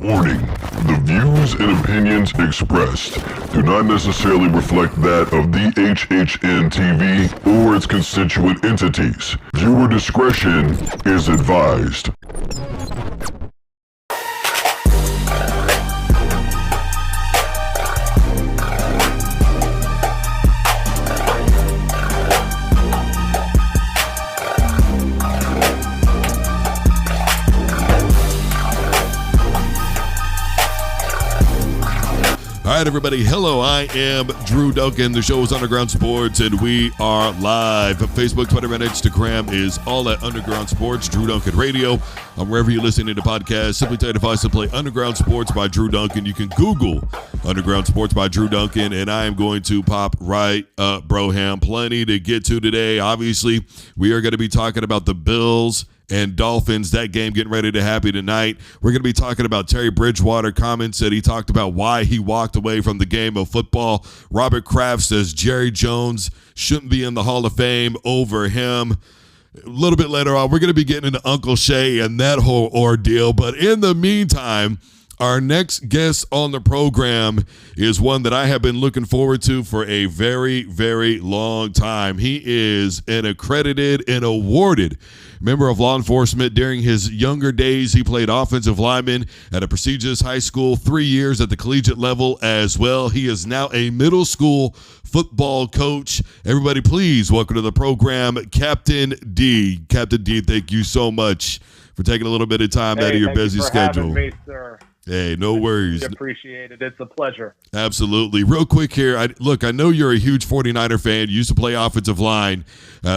Warning. The views and opinions expressed do not necessarily reflect that of the HHN TV or its constituent entities. Viewer discretion is advised. All right, everybody. Hello, I am Drew Duncan. The show is Underground Sports, and we are live. Facebook, Twitter, and Instagram is all at Underground Sports, Drew Duncan Radio. Wherever you're listening to podcasts, simply take a device to play Underground Sports by Drew Duncan. You can Google Underground Sports by Drew Duncan, and I am going to pop right up, Broham. Plenty to get to today. Obviously, we are going to be talking about the Bills and Dolphins, that game getting ready to happen tonight. We're going to be talking about Terry Bridgewater comments that he talked about why he walked away from the game of football. Robert Kraft says Jerry Jones shouldn't be in the Hall of Fame over him. A little bit later on, we're going to be getting into Uncle Shay and that whole ordeal. But in the meantime, our next guest on the program is one that I have been looking forward to for a very, very long time. He is an accredited and awarded member of law enforcement. During his younger days, he played offensive lineman at a prestigious high school, 3 years at the collegiate level as well. He is now a middle school football coach. Everybody, please welcome to the program, Captain D. Captain D, thank you so much for taking a little bit of time out of your busy schedule. Having me, sir. Hey, no worries. Appreciate it. It's a pleasure. Absolutely. Real quick here. I know you're a huge 49er fan. You used to play offensive line.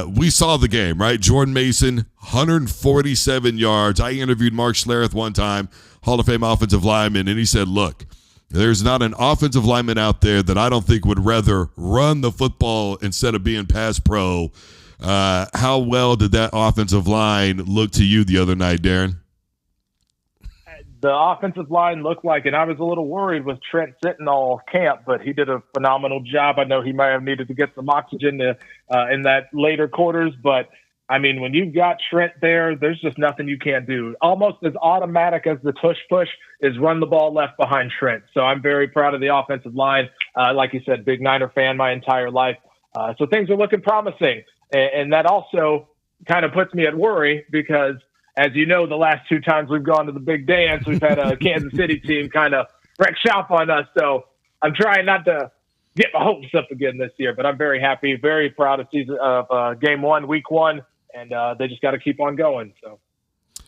We saw the game, right? Jordan Mason, 147 yards. I interviewed Mark Schlereth one time, Hall of Fame offensive lineman, and he said, look, there's not an offensive lineman out there that I don't think would rather run the football instead of being pass pro. How well did that offensive line look to you the other night, Darren? The offensive line looked like, and I was a little worried with Trent sitting all camp, but he did a phenomenal job. I know he might have needed to get some oxygen in that later quarters, but I mean, when you've got Trent there, there's just nothing you can't do. Almost as automatic as the tush push is run the ball left behind Trent. So I'm very proud of the offensive line. Like you said, big Niner fan my entire life. So things are looking promising. And that also kind of puts me at worry because, as you know, the last two times we've gone to the big dance, we've had a Kansas City team kind of wreck shop on us. So I'm trying not to get my hopes up again this year, but I'm very happy, very proud of game one, week one, and they just got to keep on going. So.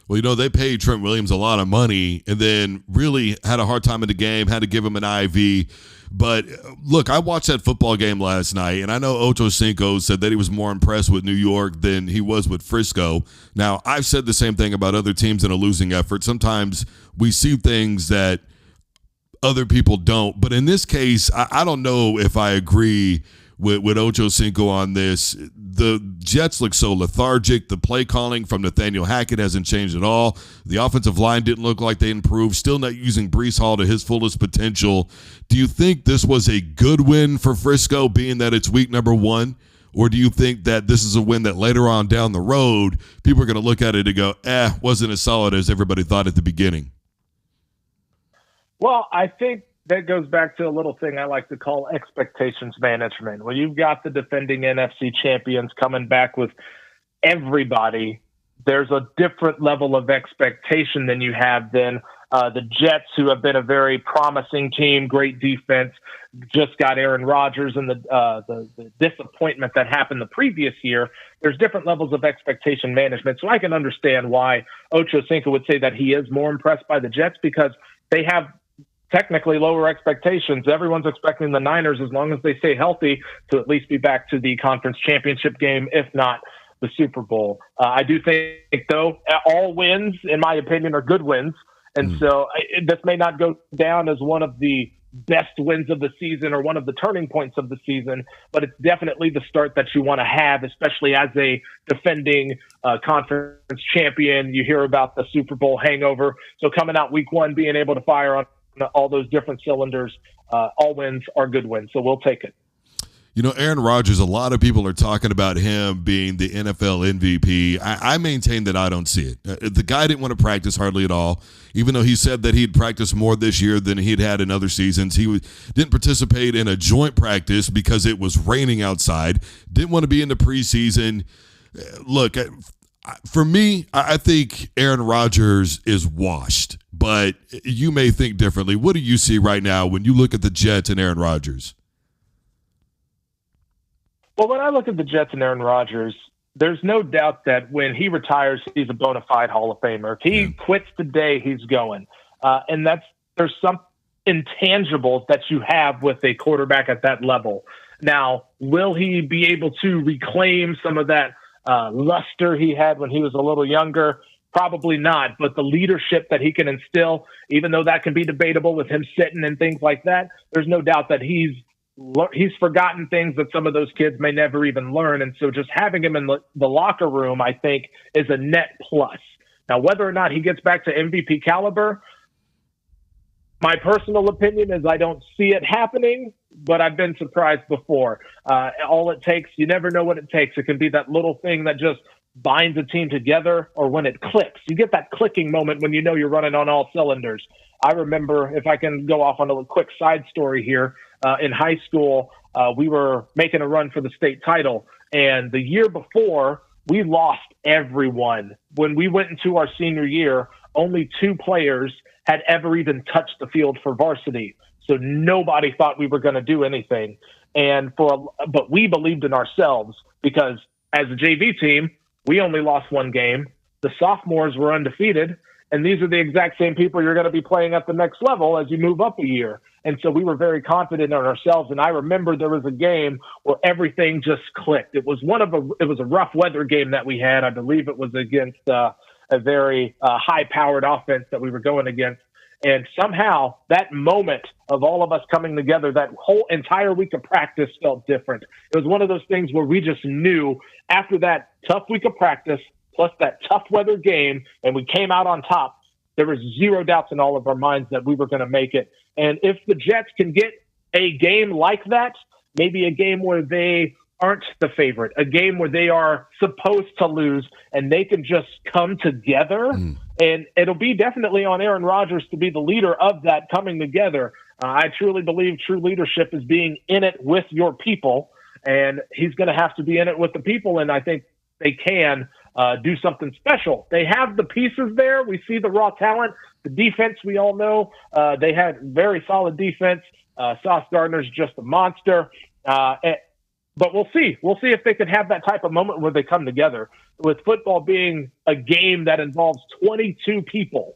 Well, you know, they paid Trent Williams a lot of money and then really had a hard time in the game, had to give him an IV. But, look, I watched that football game last night, and I know Ocho Cinco said that he was more impressed with New York than he was with Frisco. Now, I've said the same thing about other teams in a losing effort. Sometimes we see things that other people don't. But in this case, I don't know if I agree with Ocho Cinco on this. The Jets look so lethargic. The play calling from Nathaniel Hackett hasn't changed at all. The offensive line didn't look like they improved. Still not using Breece Hall to his fullest potential. Do you think this was a good win for Frisco, being that it's week number one? Or do you think that this is a win that later on down the road, people are going to look at it and go, wasn't as solid as everybody thought at the beginning? Well, I think that goes back to a little thing I like to call expectations management. When you've got the defending NFC champions coming back with everybody, there's a different level of expectation than you have than the Jets, who have been a very promising team, great defense, just got Aaron Rodgers, and the disappointment that happened the previous year. There's different levels of expectation management. So I can understand why Ocho Cinco would say that he is more impressed by the Jets, because they have technically lower expectations. Everyone's expecting the Niners, as long as they stay healthy, to at least be back to the conference championship game, if not the Super Bowl. I do think, though, all wins, in my opinion, are good wins. And so this may not go down as one of the best wins of the season or one of the turning points of the season, but it's definitely the start that you want to have, especially as a defending conference champion. You hear about the Super Bowl hangover. So coming out week one, being able to fire on all those different cylinders, all wins are good wins. So we'll take it. You know, Aaron Rodgers, a lot of people are talking about him being the NFL MVP. I maintain that I don't see it. The guy didn't want to practice hardly at all, even though he said that he'd practiced more this year than he'd had in other seasons. He didn't participate in a joint practice because it was raining outside, didn't want to be in the preseason. Look, for me, I think Aaron Rodgers is washed, but you may think differently. What do you see right now when you look at the Jets and Aaron Rodgers? Well, when I look at the Jets and Aaron Rodgers, there's no doubt that when he retires, he's a bona fide Hall of Famer. If he quits today, he's going. And there's some intangibles that you have with a quarterback at that level. Now, will he be able to reclaim some of that luster he had when he was a little younger? Probably not. But the leadership that he can instill, even though that can be debatable with him sitting and things like that, there's no doubt that he's forgotten things that some of those kids may never even learn. And so just having him in the locker room, I think, is a net plus. Now, whether or not he gets back to MVP caliber, my personal opinion is I don't see it happening, but I've been surprised before. All it takes, you never know what it takes. It can be that little thing that just binds a team together, or when it clicks. You get that clicking moment when you know you're running on all cylinders. I remember, if I can go off on a quick side story here, in high school, we were making a run for the state title. And the year before, we lost everyone. When we went into our senior year, only 2 players had ever even touched the field for varsity. So nobody thought we were going to do anything. But we believed in ourselves, because as a JV team, we only lost 1 game. The sophomores were undefeated. And these are the exact same people you're going to be playing at the next level as you move up a year. And so we were very confident in ourselves. And I remember there was a game where everything just clicked. It was a rough weather game that we had. I believe it was against a very high-powered offense that we were going against. And somehow that moment of all of us coming together, that whole entire week of practice felt different. It was one of those things where we just knew after that tough week of practice, plus that tough weather game, and we came out on top, there was zero doubts in all of our minds that we were going to make it. And if the Jets can get a game like that, maybe a game where they aren't the favorite, a game where they are supposed to lose, and they can just come together, and it'll be definitely on Aaron Rodgers to be the leader of that coming together. I truly believe true leadership is being in it with your people, and he's going to have to be in it with the people, and I think they can do something special. They have the pieces there. We see the raw talent. The defense, we all know, they had very solid defense. Sauce Gardner's just a monster. But we'll see. We'll see if they can have that type of moment where they come together. With football being a game that involves 22 people,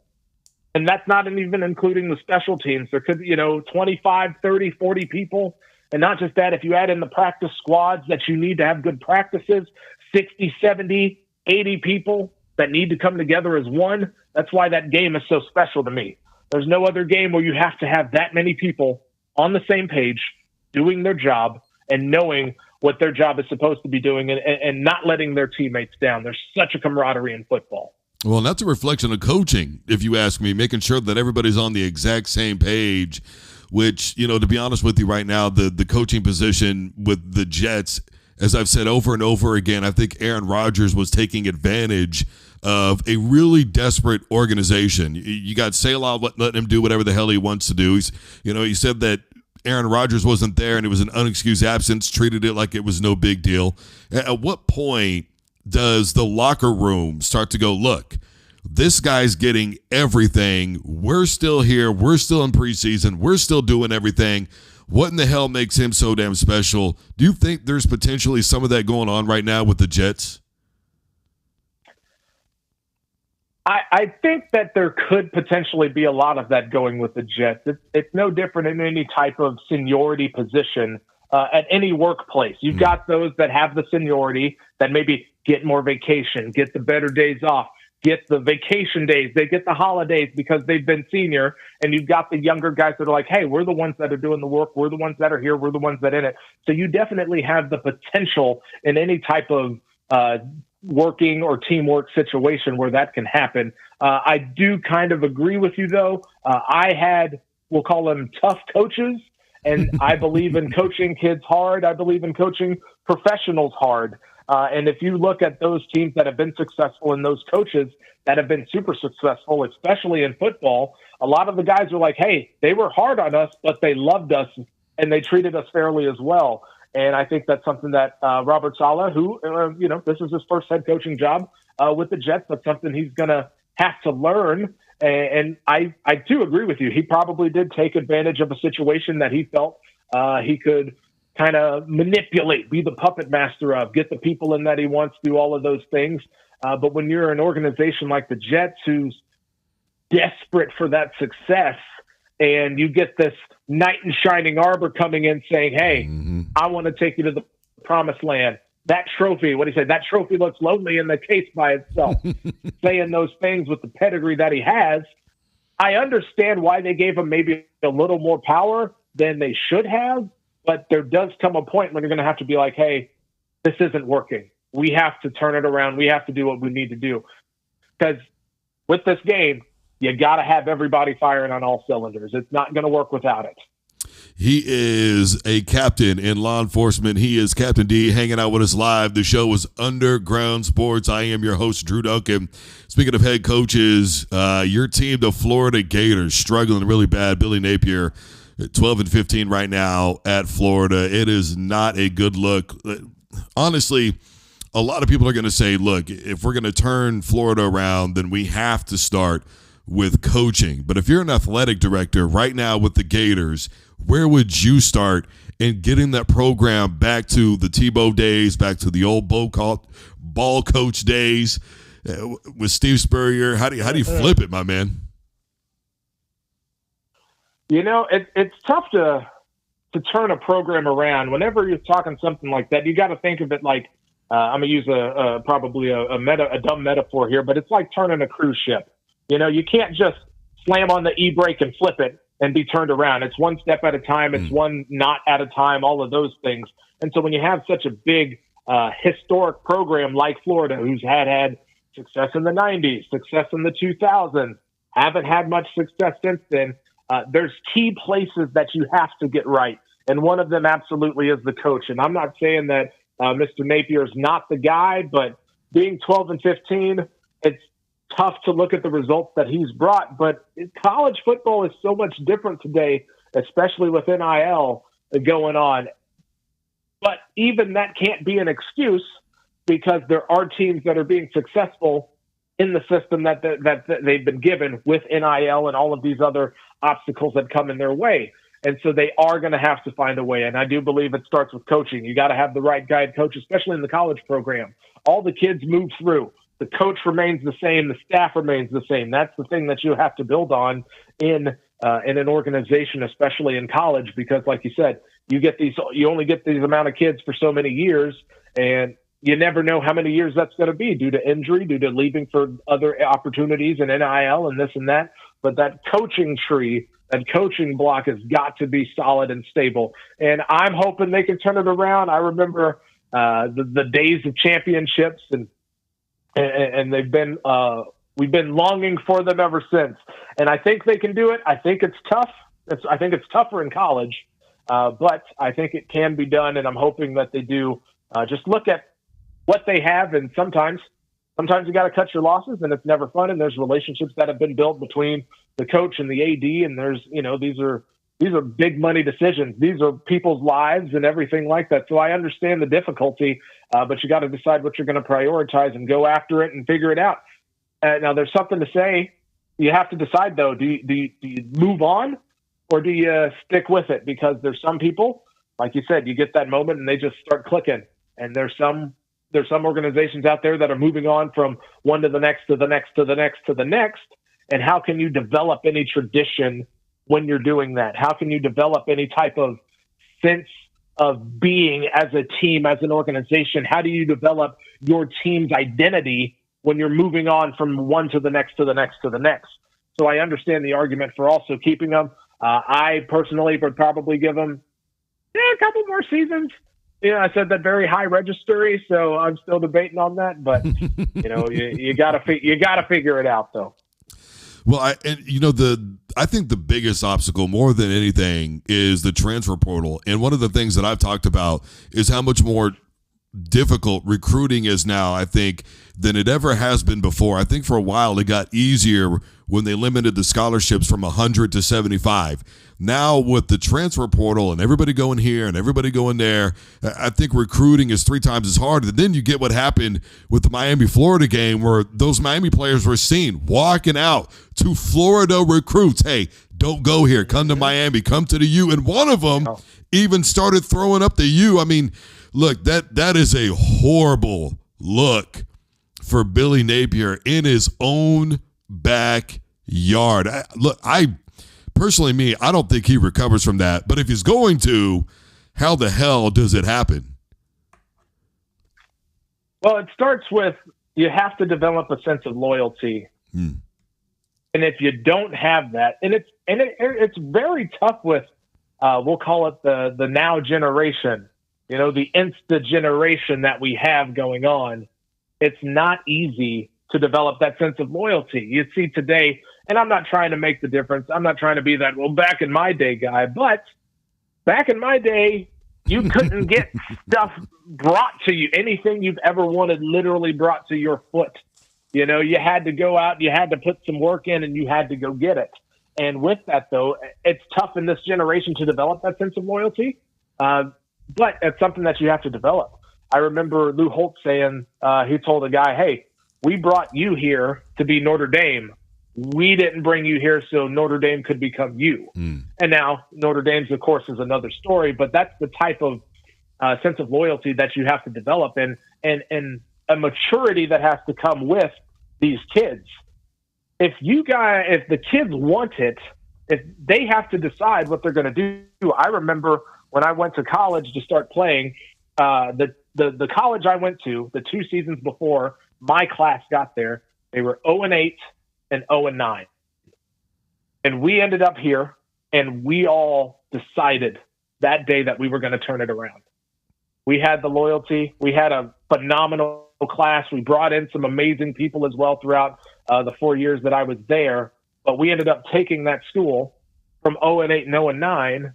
and that's not even including the special teams. There could be, 25, 30, 40 people. And not just that, if you add in the practice squads that you need to have good practices, 60, 70, 80 people that need to come together as one. That's why that game is so special to me. There's no other game where you have to have that many people on the same page, doing their job and knowing what their job is supposed to be doing, and not letting their teammates down. There's such a camaraderie in football. Well, and that's a reflection of coaching, if you ask me, making sure that everybody's on the exact same page, which, to be honest with you right now, the coaching position with the Jets, as I've said over and over again, I think Aaron Rodgers was taking advantage of a really desperate organization. You got Selah letting him do whatever the hell he wants to do. He said that Aaron Rodgers wasn't there and it was an unexcused absence, treated it like it was no big deal. At what point does the locker room start to go, look, this guy's getting everything. We're still here. We're still in preseason. We're still doing everything. What in the hell makes him so damn special? Do you think there's potentially some of that going on right now with the Jets? I think that there could potentially be a lot of that going with the Jets. It's no different in any type of seniority position at any workplace. You've got those that have the seniority that maybe get more vacation, get the better days off, get the vacation days, they get the holidays because they've been senior. And you've got the younger guys that are like, hey, we're the ones that are doing the work. We're the ones that are here. We're the ones that are in it. So you definitely have the potential in any type of working or teamwork situation where that can happen. I do kind of agree with you, though. I had, we'll call them tough coaches, And I believe in coaching kids hard. I believe in coaching professionals hard. And if you look at those teams that have been successful and those coaches that have been super successful, especially in football, a lot of the guys are like, hey, they were hard on us, but they loved us and they treated us fairly as well. And I think that's something that Robert Saleh, who, this is his first head coaching job with the Jets, that's something he's going to have to learn. And I do agree with you. He probably did take advantage of a situation that he felt he could kind of manipulate, be the puppet master of, get the people in that he wants, do all of those things. But when you're an organization like the Jets who's desperate for that success, and you get this knight in shining armor coming in saying, hey, I want to take you to the promised land. That trophy, what do you say? That trophy looks lonely in the case by itself. Saying those things with the pedigree that he has, I understand why they gave him maybe a little more power than they should have, but there does come a point when you're going to have to be like, hey, this isn't working. We have to turn it around. We have to do what we need to do. Because with this game, you got to have everybody firing on all cylinders. It's not going to work without it. He is a captain in law enforcement. He is Captain D, hanging out with us live. The show is Underground Sports. I am your host, Drew Duncan. Speaking of head coaches, your team, the Florida Gators, struggling really bad. Billy Napier, 12-15 right now at Florida. It is not a good look. Honestly, a lot of people are going to say, look, if we're going to turn Florida around, then we have to start with coaching. But if you're an athletic director right now with the Gators, where would you start in getting that program back to the Tebow days, back to the old ball coach days with Steve Spurrier? How do you flip it, my man? It's tough to turn a program around. Whenever you're talking something like that, you got to think of it like, I'm going to use probably a dumb metaphor here, but it's like turning a cruise ship. You can't just slam on the e-brake and flip it and be turned around. It's one step at a time. It's one knot at a time, all of those things. And so when you have such a big historic program like Florida, who's had success in the 90s, success in the 2000s, haven't had much success since then, there's key places that you have to get right. And one of them absolutely is the coach. And I'm not saying that Mr. Napier is not the guy, but being 12-15, it's tough to look at the results that he's brought, but college football is so much different today, especially with NIL going on. But even that can't be an excuse, because there are teams that are being successful in the system that they've been given with NIL and all of these other obstacles that come in their way. And so they are going to have to find a way. And I do believe it starts with coaching. You got to have the right guide coach, especially in the college program. All the kids move through. The coach remains the same. The staff remains the same. That's the thing that you have to build on in an organization, especially in college, because like you said, you only get these amount of kids for so many years, and you never know how many years that's going to be due to injury, due to leaving for other opportunities and NIL and this and that. But that coaching tree, that coaching block has got to be solid and stable. And I'm hoping they can turn it around. I remember the days of championships, and they've been we've been longing for them ever since. And I think they can do it. I think it's tough. I think it's tougher in college, but I think it can be done. And I'm hoping that they do. Just look at what they have, and sometimes you got to cut your losses, and it's never fun. And there's relationships that have been built between the coach and the AD, and there's these are big money decisions. These are people's lives and everything like that. So I understand the difficulty, but you got to decide what you're going to prioritize and go after it and figure it out. Now there's something to say. You have to decide though. Do you move on, or do you stick with it? Because there's some people, like you said, you get that moment and they just start clicking. And there's some organizations out there that are moving on from one to the next, to the next, to the next, to the next. And how can you develop any tradition when you're doing that? How can you develop any type of sense of being as a team, as an organization? How do you develop your team's identity when you're moving on from one to the next, to the next, to the next? So I understand the argument for also keeping them. I personally would probably give them a couple more seasons. I said that very high registry, so I'm still debating on that. But you gotta figure it out, though. Well, I think the biggest obstacle more than anything is the transfer portal. And one of the things that I've talked about is how much more difficult recruiting is now, I think, than it ever has been before. I think for a while it got easier when they limited the scholarships from 100 to 75. Now with the transfer portal and everybody going here and everybody going there, I think recruiting is 3 times as hard. And then you get what happened with the Miami-Florida game where those Miami players were seen walking out to Florida recruits. Hey, don't go here. Come to Miami. Come to the U. And one of them even started throwing up the U. I mean, look, that is a horrible look for Billy Napier in his own backyard. I personally, I don't think he recovers from that. But if he's going to, how the hell does it happen? Well, it starts with you have to develop a sense of loyalty. And if you don't have that, and it's very tough with, we'll call it the now generation, the Insta generation that we have going on. It's not easy to develop that sense of loyalty. You see today, and I'm not trying to make the difference. I'm not trying to be that, back in my day guy, but back in my day, you couldn't get stuff brought to you. Anything you've ever wanted literally brought to your foot. You had to go out, you had to put some work in, and you had to go get it. And with that, though, it's tough in this generation to develop that sense of loyalty. But it's something that you have to develop. I remember Lou Holt saying, he told a guy, hey, we brought you here to be Notre Dame. We didn't bring you here so Notre Dame could become you. And now Notre Dame's, of course, is another story, but that's the type of sense of loyalty that you have to develop and a maturity that has to come with these kids. If the kids want it, if they have to decide what they're going to do. I remember when I went to college to start playing, the college I went to, the 2 seasons before my class got there, they were 0-8 and 0-9. And we ended up here, and we all decided that day that we were going to turn it around. We had the loyalty. We had a phenomenal class. We brought in some amazing people as well throughout the 4 years that I was there. But we ended up taking that school from 0-8 and 0-9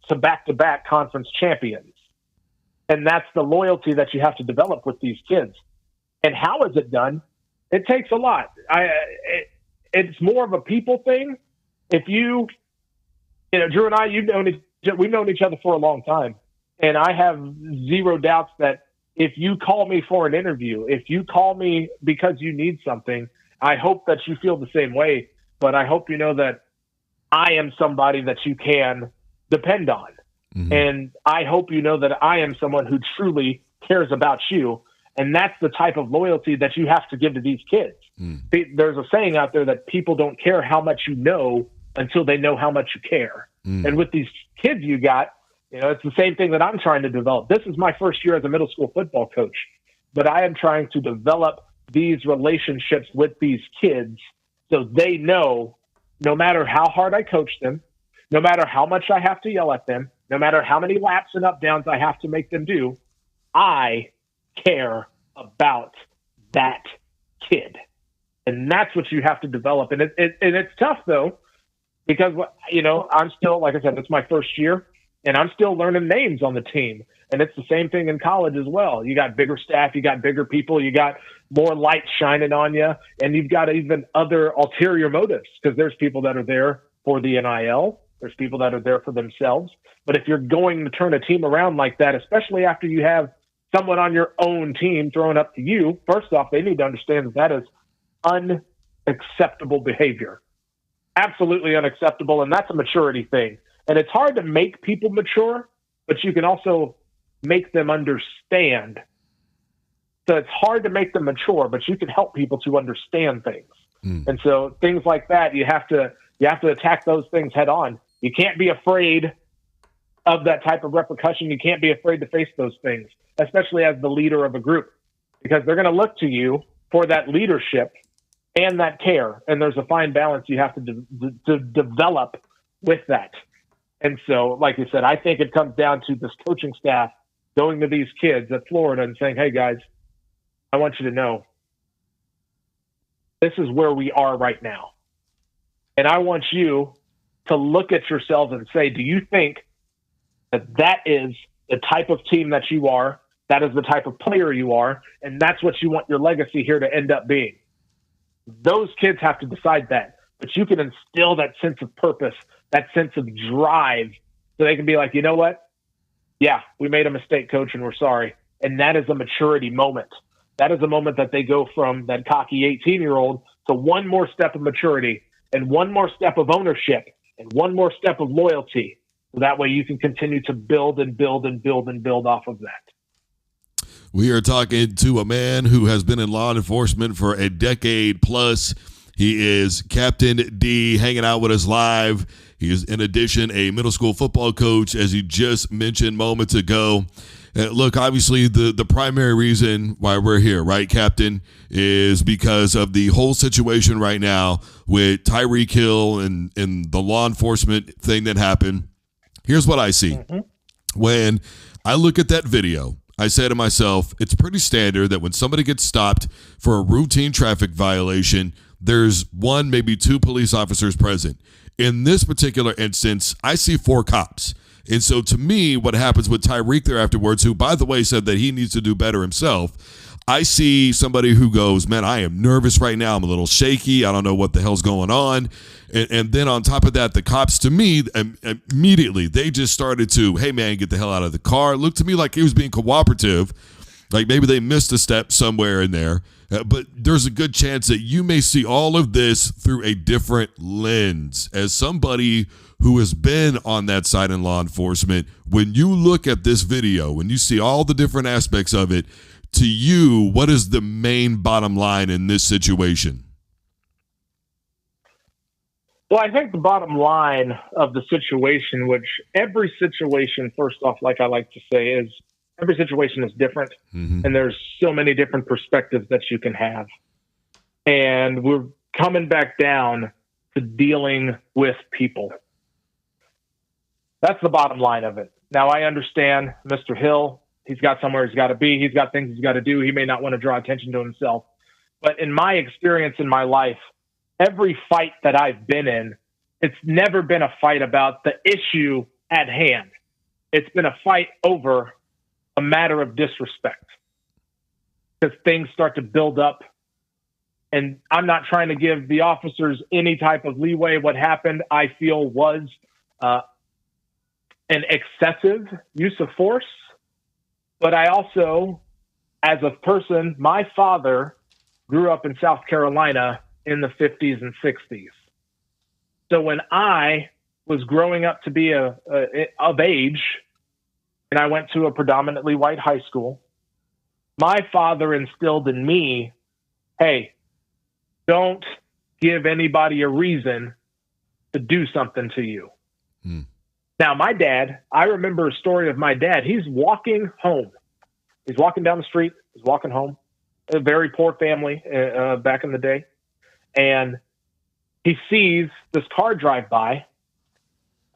to back-to-back conference champions. And that's the loyalty that you have to develop with these kids. And how is it done? It takes a lot. It's more of a people thing. If Drew and I, we've known each other for a long time. And I have zero doubts that if you call me for an interview, if you call me because you need something, I hope that you feel the same way. But I hope you know that I am somebody that you can depend on. Mm-hmm. And I hope you know that I am someone who truly cares about you. And that's the type of loyalty that you have to give to these kids. There's a saying out there that people don't care how much you know until they know how much you care. And with these kids you got, it's the same thing that I'm trying to develop. This is my first year as a middle school football coach, but I am trying to develop these relationships with these kids so they know no matter how hard I coach them, no matter how much I have to yell at them, no matter how many laps and up downs I have to make them do, I care about that kid. And that's what you have to develop. And it's tough though, because I'm still, like I said, it's my first year and I'm still learning names on the team. And it's the same thing in college as well. You got bigger staff, you got bigger people, you got more light shining on you, and you've got even other ulterior motives because there's people that are there for the NIL. There's people that are there for themselves. But if you're going to turn a team around like that, especially after you have someone on your own team throwing up to you, first off, they need to understand that is unacceptable behavior. Absolutely unacceptable. And that's a maturity thing. And it's hard to make people mature, but you can also make them understand. So it's hard to make them mature, but you can help people to understand things. And so things like that, you have to attack those things head on. You can't be afraid of that type of repercussion. You can't be afraid to face those things, especially as the leader of a group, because they're going to look to you for that leadership and that care. And there's a fine balance you have to develop with that. And so, like you said, I think it comes down to this coaching staff going to these kids at Florida and saying, hey, guys, I want you to know This is where we are right now. And I want you to look at yourselves and say, do you think that is the type of team that you are? That is the type of player you are. And that's what you want your legacy here to end up being. Those kids have to decide that. But you can instill that sense of purpose, that sense of drive, so they can be like, you know what? Yeah, we made a mistake, coach, and we're sorry. And that is a maturity moment. That is a moment that they go from that cocky 18-year-old to one more step of maturity and one more step of ownership and one more step of loyalty. So that way you can continue to build and build and build and build off of that. We are talking to a man who has been in law enforcement for a decade plus. He is Captain D, hanging out with us live. He is, in addition, a middle school football coach, as he just mentioned moments ago. Look, obviously, the primary reason why we're here, right, Captain, is because of the whole situation right now with Tyreek Hill and the law enforcement thing that happened. Here's what I see. When I look at that video, I say to myself, it's pretty standard that when somebody gets stopped for a routine traffic violation, there's one, maybe two police officers present. In this particular instance, I see 4 cops. And so to me, what happens with Tyreek there afterwards, who, by the way, said that he needs to do better himself, I see somebody who goes, man, I am nervous right now. I'm a little shaky. I don't know what the hell's going on. And then on top of that, the cops, to me, immediately, they just started to, hey, man, get the hell out of the car. It looked to me like he was being cooperative. Like maybe they missed a step somewhere in there. But there's a good chance that you may see all of this through a different lens. As somebody who has been on that side in law enforcement, when you look at this video, when you see all the different aspects of it, to you, what is the main bottom line in this situation? Well, I think the bottom line of the situation, which every situation, first off, like I like to say, is every situation is different, and there's so many different perspectives that you can have. And we're coming back down to dealing with people. That's the bottom line of it. Now, I understand Mr. Hill. He's got somewhere he's got to be. He's got things he's got to do. He may not want to draw attention to himself. But in my experience in my life, every fight that I've been in, it's never been a fight about the issue at hand. It's been a fight over a matter of disrespect, because things start to build up. And I'm not trying to give the officers any type of leeway. What happened, I feel, was an excessive use of force. But I also, as a person, my father grew up in South Carolina in the 50s and 60s. So when I was growing up to be of age, and I went to a predominantly white high school, my father instilled in me, hey, don't give anybody a reason to do something to you. Now, my dad, I remember a story of my dad. He's walking home. He's walking down the street. He's walking home. A very poor family back in the day. And he sees this car drive by,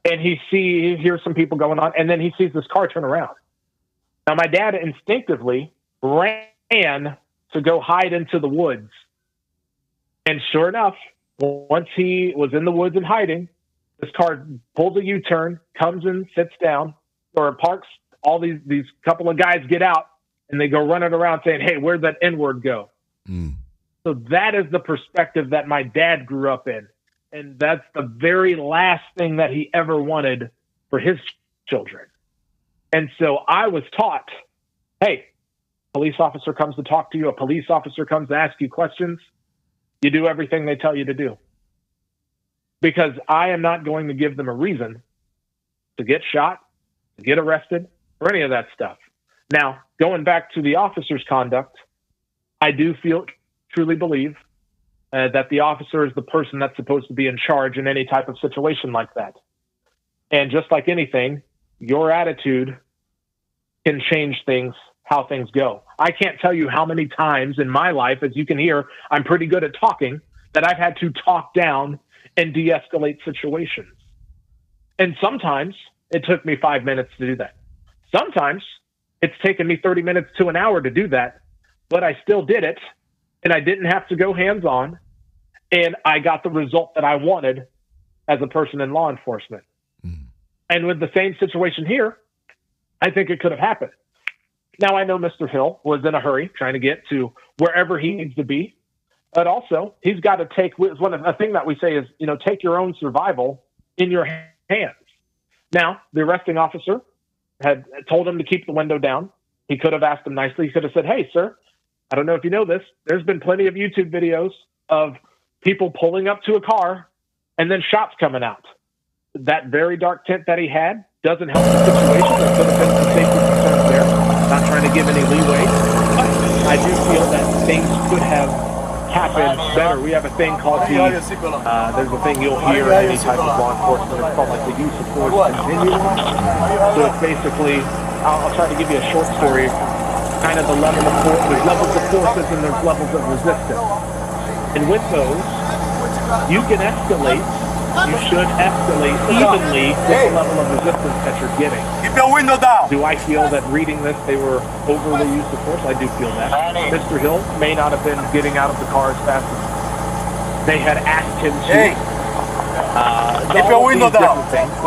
and he hears some people going on, and then he sees this car turn around. Now, my dad instinctively ran to go hide into the woods. And sure enough, once he was in the woods and hiding, this car pulls a U-turn, comes in, sits down, or parks. All these couple of guys get out, and they go running around saying, hey, where'd that N-word go? So that is the perspective that my dad grew up in. And that's the very last thing that he ever wanted for his children. And so I was taught, hey, police officer comes to talk to you, a police officer comes to ask you questions, you do everything they tell you to do. Because I am not going to give them a reason to get shot, to get arrested, or any of that stuff. Now, going back to the officer's conduct, I do truly believe that the officer is the person that's supposed to be in charge in any type of situation like that. And just like anything, your attitude can change things, how things go. I can't tell you how many times in my life, as you can hear, I'm pretty good at talking, that I've had to talk down and de-escalate situations. And sometimes it took me 5 minutes to do that. Sometimes it's taken me 30 minutes to an hour to do that, but I still did it. And I didn't have to go hands-on. and I got the result that I wanted as a person in law enforcement. And with the same situation here, I think it could have happened. Now, I know Mr. Hill was in a hurry trying to get to wherever he needs to be, but also he's got to take a thing that we say is, take your own survival in your hands. Now, the arresting officer had told him to keep the window down. He could have asked him nicely. He could have said, hey, sir, I don't know if you know this. There's been plenty of YouTube videos of people pulling up to a car and then shots coming out. That very dark tint that he had doesn't help the situation. There could have been some safety concerns there. Not trying to give any leeway, but I do feel that things could have happened better. We have a thing called there's a thing you'll hear in any type of law enforcement. It's called like the use of force continuum. So it's basically, I'll try to give you a short story, kind of the level of force. There's levels of forces and there's levels of resistance. And with those, you can escalate. You should escalate evenly with the level of resistance that you're getting. Keep your window down. Do I feel that reading this, they were overly used of force? I do feel that. Mr. Hill may not have been getting out of the car as fast as they had asked him to. Keep your window down.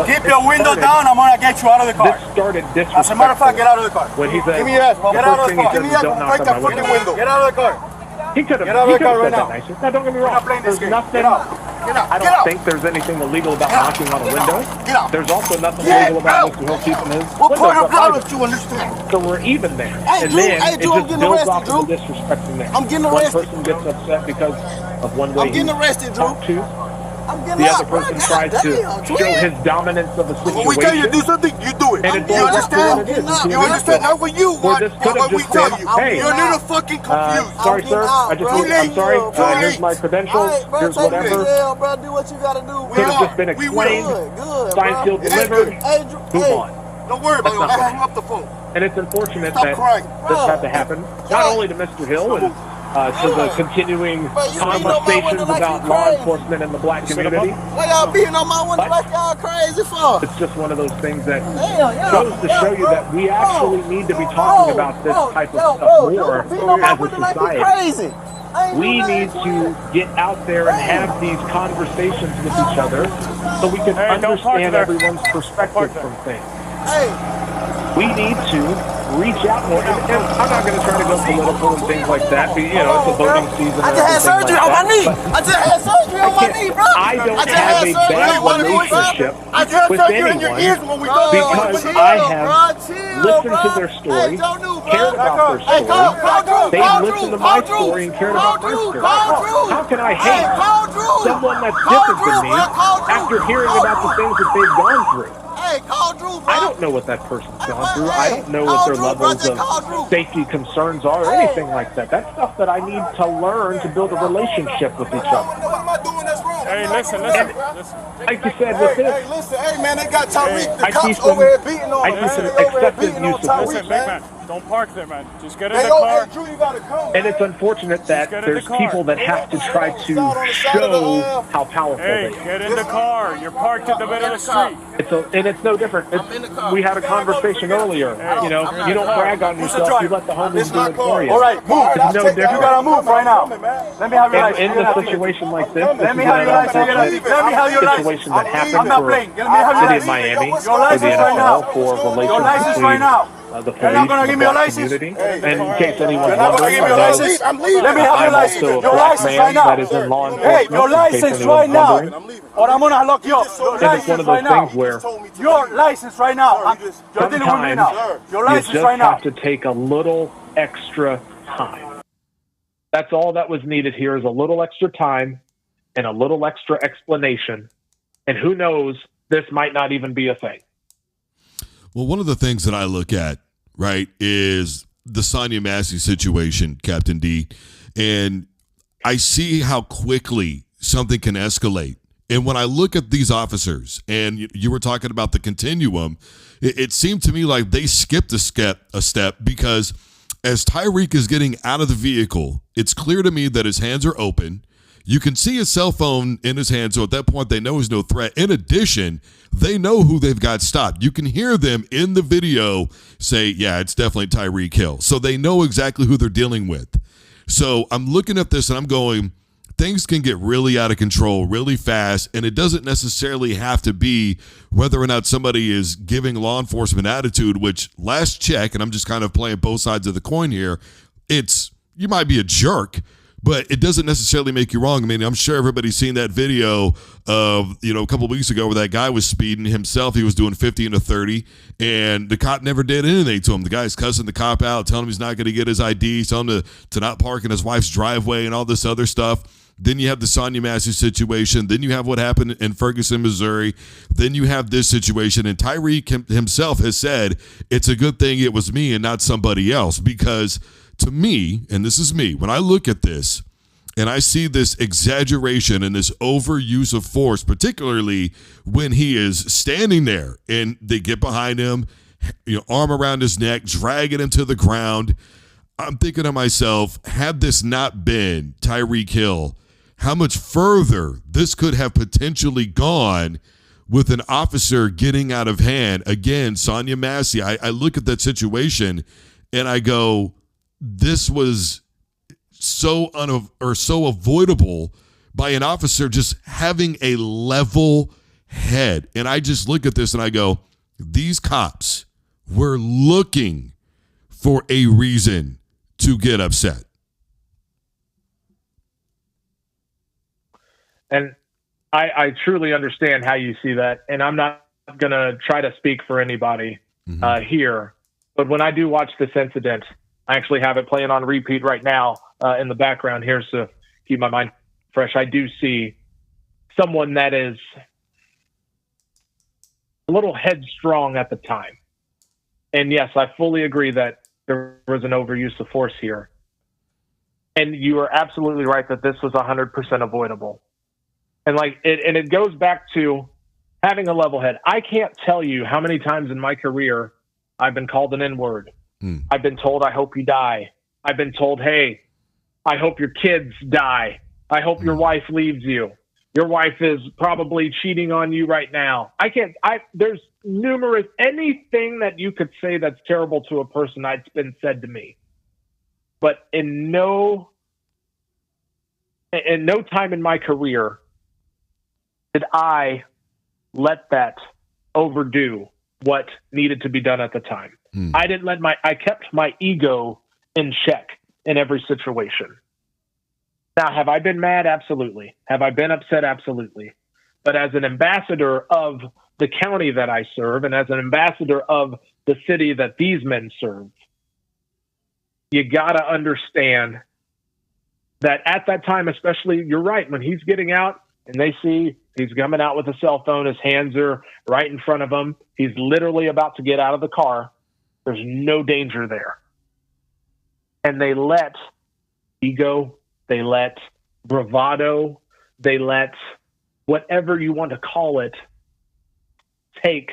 Keep your window down. I'm going to get you out of the car. This started disrespectful. As a matter of fact, get out of the car. When he said, give me your ass, get out of the car. Give me your ass, break that fucking window. Get out of the car. He could have said that nicer. Now, don't get me wrong. There's nothing. I don't think there's anything illegal about knocking on a window. There's also nothing illegal about Mr. Hill keeping his windows up. You understand? So we're even there. Hey, and Drew, then hey, Drew, it I'm just getting builds arrested, off Drew. of the disrespect from there. I'm getting One arrested. person gets upset because of one way I'm getting arrested, Drew. talked to. I'm getting The out, other person bro. tries to Damn, show his dominance of a situation. When we tell you to do something, you do it. And it's You all understand? what it is. You understand? Not when you Or want, this but could have when we just tell been, you. hey, You're a little fucking confused. sorry, sir. I'm sorry. Here's my credentials. Here's whatever. Bro, do what you gotta do. Could have just been explained. Signed, sealed, delivered. Move on. Don't worry about it. I hung up the phone. And it's unfortunate Stop that crying. this had to happen, not only to Mr. Hill and to the continuing conversations about law enforcement in the black community. Why y'all beating on my window like y'all crazy for? It's just one of those things that goes to show you that we actually need to be talking about this type of stuff more as a society. We need to get out there and have these conversations with each other so we can understand everyone's perspective from things. We need to reach out more. And I'm not going to try to go political and things like that. But, it's a voting season. I just had surgery on my knee. I just had surgery on my knee, bro. I don't have a bad relationship with anyone because I have listened to their story, cared about their story. They've listened to my story and cared about their story. How can I hate someone that's different than me after hearing about the things that they've gone through? I don't know what that person's gone through. I don't know what their levels of safety concerns are or anything like that. That's stuff that I need to learn to build a relationship with each other. Hey, listen. Like you said, with this, Hey, listen, hey, man, they got Tariq, the cops over here beating on him. I see some excessive use of force. Listen, big man, don't park there, man. Just get in Hey, the yo, car. hey, Drew, you gotta come. And it's unfortunate that there's people that have to try to show how powerful Hey, they are. get in the car. You're parked in the middle of the street. It's no different. We had a conversation earlier. You don't brag on yourself. You let the homies do it for you. All right, move. It's no different. You gotta move right now. Let me have your license. In a situation like this, Let me have your license. Let me have your license. situation that happened I'm not for playing. Let me have your City of license. Miami, Your for license the right now. NFL, for Your relations license between right now. the police You're not gonna and give the me a black license? community. And in case anyone's You're not gonna wondering, give me a license? I know Let me have your I'm license. also a Your black license man right now. that is in law enforcement. Hey, your in case license anyone's right now. wondering. Or I'm gonna lock you up. Your And it's one license of right those now. things where Your license right now. You're dealing with me now. sometimes Your you license just right now. have to take a little extra time. That's all that was needed here is a little extra time and a little extra explanation. And who knows, this might not even be a thing. Well, one of the things that I look at, right, is the Sonia Massey situation, Captain D. And I see how quickly something can escalate. And when I look at these officers, and you were talking about the continuum, it seemed to me like they skipped a step because as Tyreek is getting out of the vehicle, it's clear to me that his hands are open. You can see his cell phone in his hand, so at that point, they know he's no threat. In addition, they know who they've got stopped. You can hear them in the video say, yeah, it's definitely Tyreek Hill. So they know exactly who they're dealing with. So I'm looking at this and I'm going, things can get really out of control really fast, and it doesn't necessarily have to be whether or not somebody is giving law enforcement attitude, which last check, and I'm just kind of playing both sides of the coin here, you might be a jerk, but it doesn't necessarily make you wrong. I mean, I'm sure everybody's seen that video of, a couple of weeks ago where that guy was speeding himself. He was doing 50 and a 30, and the cop never did anything to him. The guy's cussing the cop out, telling him he's not going to get his ID, telling him to not park in his wife's driveway and all this other stuff. Then you have the Sonia Massey situation. Then you have what happened in Ferguson, Missouri. Then you have this situation. And Tyreek himself has said, it's a good thing it was me and not somebody else, because to me, and this is me, when I look at this and I see this exaggeration and this overuse of force, particularly when he is standing there and they get behind him, arm around his neck, dragging him to the ground, I'm thinking to myself, had this not been Tyreek Hill, how much further this could have potentially gone with an officer getting out of hand. Again, Sonia Massey, I look at that situation and I go, this was so avoidable by an officer just having a level head. And I just look at this and I go, these cops were looking for a reason to get upset. And I truly understand how you see that. And I'm not going to try to speak for anybody here. But when I do watch this incident, I actually have it playing on repeat right now in the background here, so keep my mind fresh. I do see someone that is a little headstrong at the time. And yes, I fully agree that there was an overuse of force here. And you are absolutely right that this was 100% avoidable. And it goes back to having a level head. I can't tell you how many times in my career I've been called an N-word. I've been told, I hope you die. I've been told, hey, I hope your kids die. I hope your wife leaves you. Your wife is probably cheating on you right now. There's numerous, anything that you could say that's terrible to a person that's been said to me. But in no time in my career did I let that overdo what needed to be done at the time. I kept my ego in check in every situation. Now, have I been mad? Absolutely. Have I been upset? Absolutely. But as an ambassador of the county that I serve, and as an ambassador of the city that these men serve, you got to understand that at that time, especially, you're right, when he's getting out and they see he's coming out with a cell phone, his hands are right in front of him, he's literally about to get out of the car, there's no danger there. And they let ego, they let bravado, they let whatever you want to call it take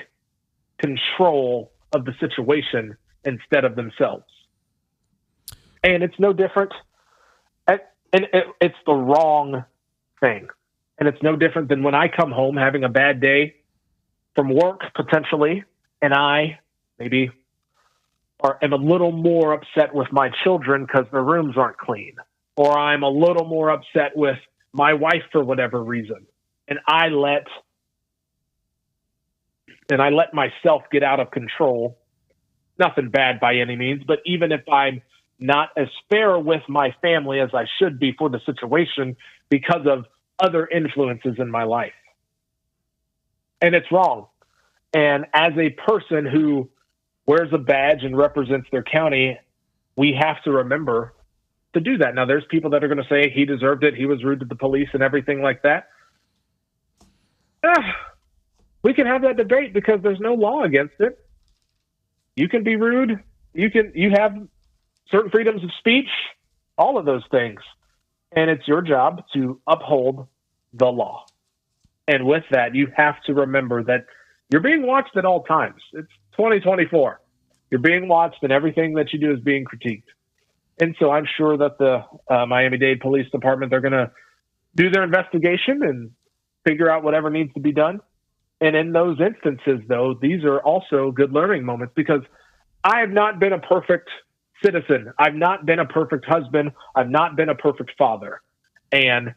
control of the situation instead of themselves. And it's no different. It's the wrong thing. And it's no different than when I come home having a bad day from work, potentially, and I maybe am a little more upset with my children because their rooms aren't clean. Or I'm a little more upset with my wife for whatever reason. And I let myself get out of control. Nothing bad by any means, but even if I'm not as fair with my family as I should be for the situation because of other influences in my life. And it's wrong. And as a person who wears a badge and represents their county, we have to remember to do that. Now, there's people that are going to say he deserved it, he was rude to the police and everything like that. We can have that debate because there's no law against it. You can be rude. You have certain freedoms of speech, all of those things. And it's your job to uphold the law. And with that, you have to remember that you're being watched at all times. It's 2024. You're being watched and everything that you do is being critiqued. And so I'm sure that the Miami-Dade Police Department, they're going to do their investigation and figure out whatever needs to be done. And in those instances, though, these are also good learning moments because I have not been a perfect citizen. I've not been a perfect husband. I've not been a perfect father. And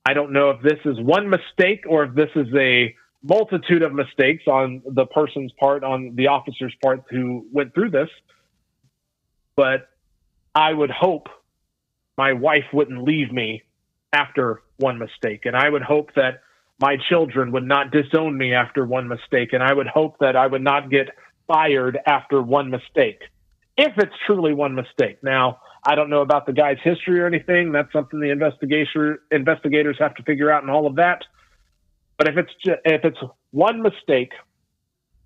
I don't know if this is one mistake or if this is a multitude of mistakes on the person's part, on the officer's part who went through this. But I would hope my wife wouldn't leave me after one mistake. And I would hope that my children would not disown me after one mistake. And I would hope that I would not get fired after one mistake, if it's truly one mistake. Now, I don't know about the guy's history or anything. That's something the investigators have to figure out and all of that. But if it's one mistake,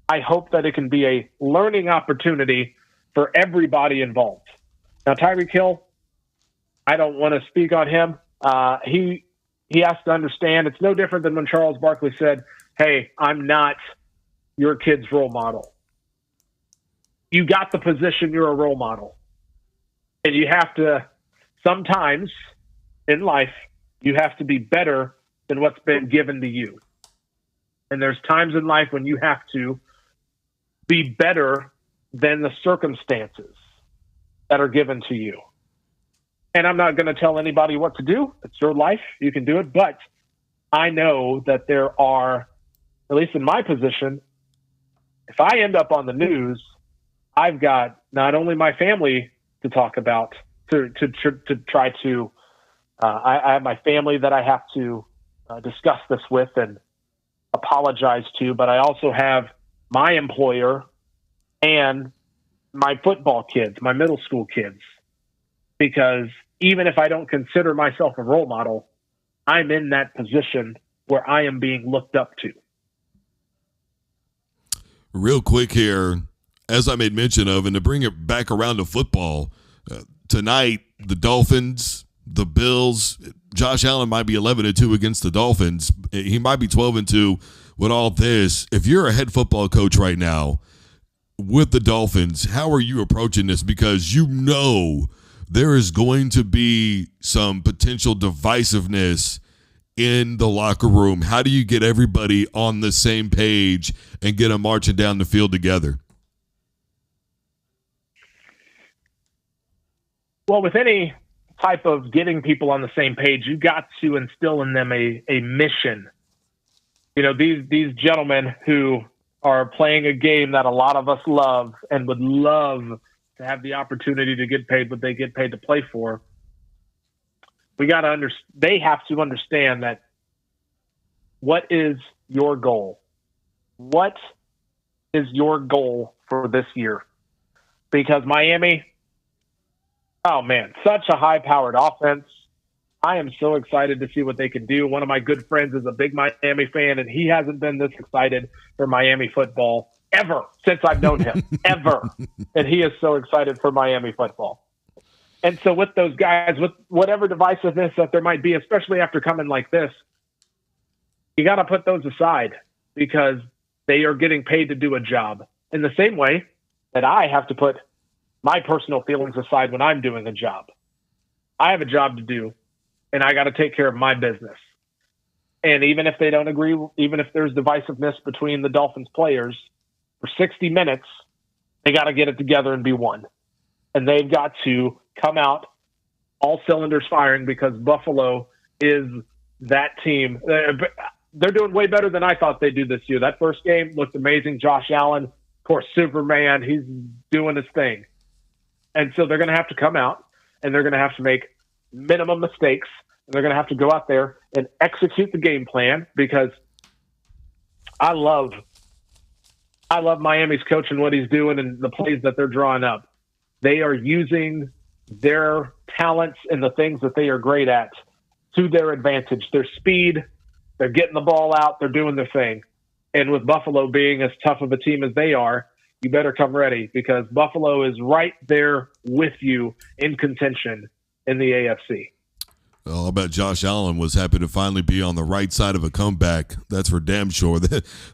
I hope that it can be a learning opportunity for everybody involved. Now, Tyreek Hill, I don't want to speak on him. He has to understand it's no different than when Charles Barkley said, "Hey, I'm not your kid's role model." You got the position, you're a role model. And you have to, sometimes in life, you have to be better than what's been given to you. And there's times in life when you have to be better than the circumstances that are given to you. And I'm not going to tell anybody what to do. It's your life. You can do it. But I know that there are, at least in my position, if I end up on the news, I've got not only my family to talk about, to try to, I have my family that I have to discuss this with and apologize to, but I also have my employer and my football kids, my middle school kids, because even if I don't consider myself a role model, I'm in that position where I am being looked up to. Real quick here, as I made mention of, and to bring it back around to football, tonight, the Dolphins, the Bills, Josh Allen might be 11-2 against the Dolphins. He might be 12-2 with all this. If you're a head football coach right now with the Dolphins, how are you approaching this? Because you know there is going to be some potential divisiveness in the locker room. How do you get everybody on the same page and get them marching down the field together? Well, with any type of getting people on the same page, you got to instill in them a mission. You know, these gentlemen who are playing a game that a lot of us love and would love to have the opportunity to get paid what they get paid to play for. They have to understand that what is your goal? What is your goal for this year? Because Miami, oh man, such a high-powered offense. I am so excited to see what they can do. One of my good friends is a big Miami fan, and he hasn't been this excited for Miami football ever since I've known him, ever. And he is so excited for Miami football. And so with those guys, with whatever divisiveness that there might be, especially after coming like this, you got to put those aside because they are getting paid to do a job. In the same way that I have to put my personal feelings aside when I'm doing a job. I have a job to do, and I got to take care of my business. And even if they don't agree, even if there's divisiveness between the Dolphins players, for 60 minutes, they got to get it together and be one. And they've got to come out all cylinders firing because Buffalo is that team. They're doing way better than I thought they'd do this year. That first game looked amazing. Josh Allen, of course, Superman, he's doing his thing. And so they're going to have to come out, and they're going to have to make minimum mistakes, and they're going to have to go out there and execute the game plan because I love Miami's coach and what he's doing and the plays that they're drawing up. They are using their talents and the things that they are great at to their advantage. Their speed, they're getting the ball out, they're doing their thing. And with Buffalo being as tough of a team as they are, you better come ready because Buffalo is right there with you in contention in the AFC. Oh, I bet Josh Allen was happy to finally be on the right side of a comeback. That's for damn sure.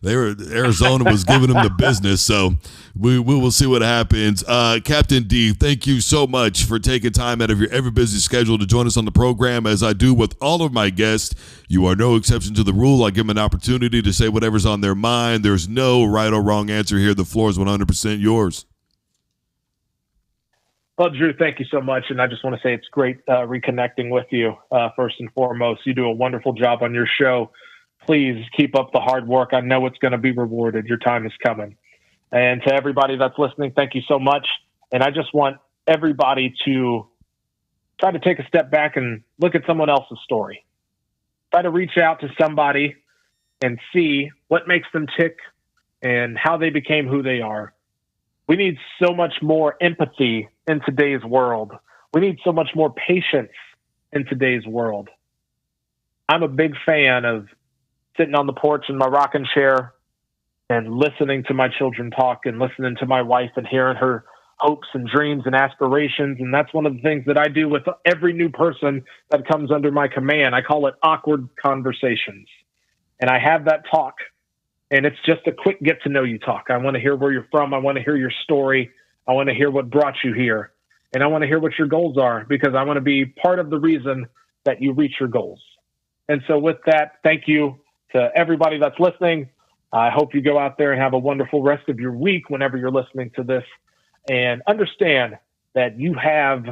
Arizona was giving him the business, so we will see what happens. Captain D, thank you so much for taking time out of your ever busy schedule to join us on the program. As I do with all of my guests, you are no exception to the rule. I give them an opportunity to say whatever's on their mind. There's no right or wrong answer here. The floor is 100% yours. Well, Drew, thank you so much. And I just want to say it's great reconnecting with you, first and foremost. You do a wonderful job on your show. Please keep up the hard work. I know it's going to be rewarded. Your time is coming. And to everybody that's listening, thank you so much. And I just want everybody to try to take a step back and look at someone else's story. Try to reach out to somebody and see what makes them tick and how they became who they are. We need so much more empathy in today's world. We need so much more patience in today's world. I'm a big fan of sitting on the porch in my rocking chair and listening to my children talk and listening to my wife and hearing her hopes and dreams and aspirations. And that's one of the things that I do with every new person that comes under my command. I call it awkward conversations. And I have that talk. And it's just a quick get to know you talk. I want to hear where you're from. I want to hear your story. I want to hear what brought you here. And I want to hear what your goals are, because I want to be part of the reason that you reach your goals. And so with that, thank you to everybody that's listening. I hope you go out there and have a wonderful rest of your week whenever you're listening to this, and understand that you have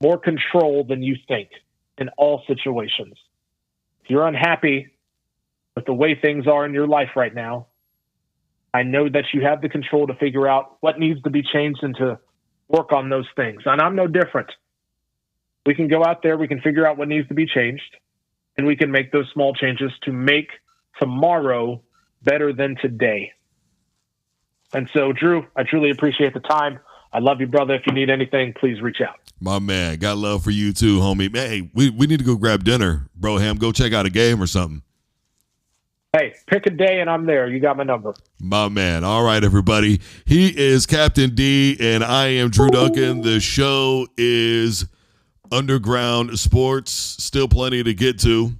more control than you think in all situations. If you're unhappy with the way things are in your life right now, I know that you have the control to figure out what needs to be changed and to work on those things. And I'm no different. We can go out there, we can figure out what needs to be changed, and we can make those small changes to make tomorrow better than today. And so, Drew, I truly appreciate the time. I love you, brother. If you need anything, please reach out. My man, got love for you too, homie. Man, hey, we need to go grab dinner, bro. Ham, go check out a game or something. Hey, pick a day and I'm there. You got my number. My man. All right, everybody. He is Captain D, and I am Drew Duncan. The show is Underground Sports. Still plenty to get to.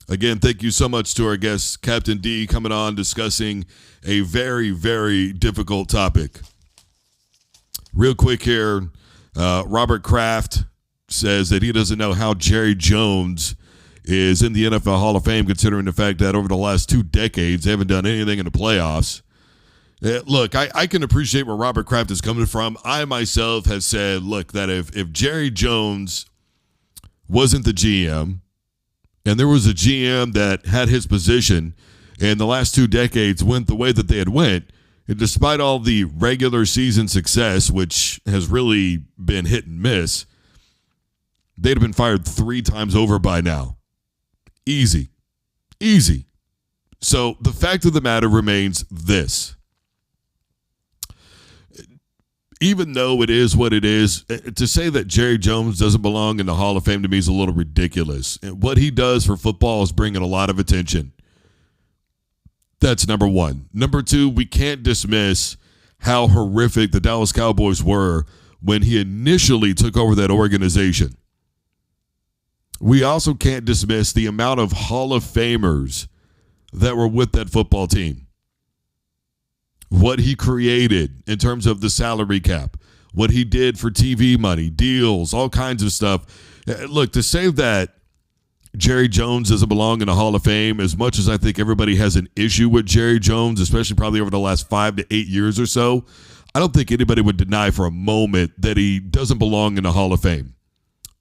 Again, thank you so much to our guest, Captain D, coming on discussing a very, very difficult topic. Real quick here, Robert Kraft says that he doesn't know how Jerry Jones is in the NFL Hall of Fame, considering the fact that over the last 2 decades, they haven't done anything in the playoffs. Look, I can appreciate where Robert Kraft is coming from. I myself have said, look, that if Jerry Jones wasn't the GM, and there was a GM that had his position, and the last 2 decades went the way that they had went, and despite all the regular season success, which has really been hit and miss, they'd have been fired 3 times over by now. Easy. So the fact of the matter remains this. Even though it is what it is, to say that Jerry Jones doesn't belong in the Hall of Fame to me is a little ridiculous. What he does for football is bringing a lot of attention. That's number one. Number two, we can't dismiss how horrific the Dallas Cowboys were when he initially took over that organization. We also can't dismiss the amount of Hall of Famers that were with that football team. What he created in terms of the salary cap, what he did for TV money, deals, all kinds of stuff. Look, to say that Jerry Jones doesn't belong in the Hall of Fame, as much as I think everybody has an issue with Jerry Jones, especially probably over the last 5 to 8 years or so, I don't think anybody would deny for a moment that he doesn't belong in the Hall of Fame.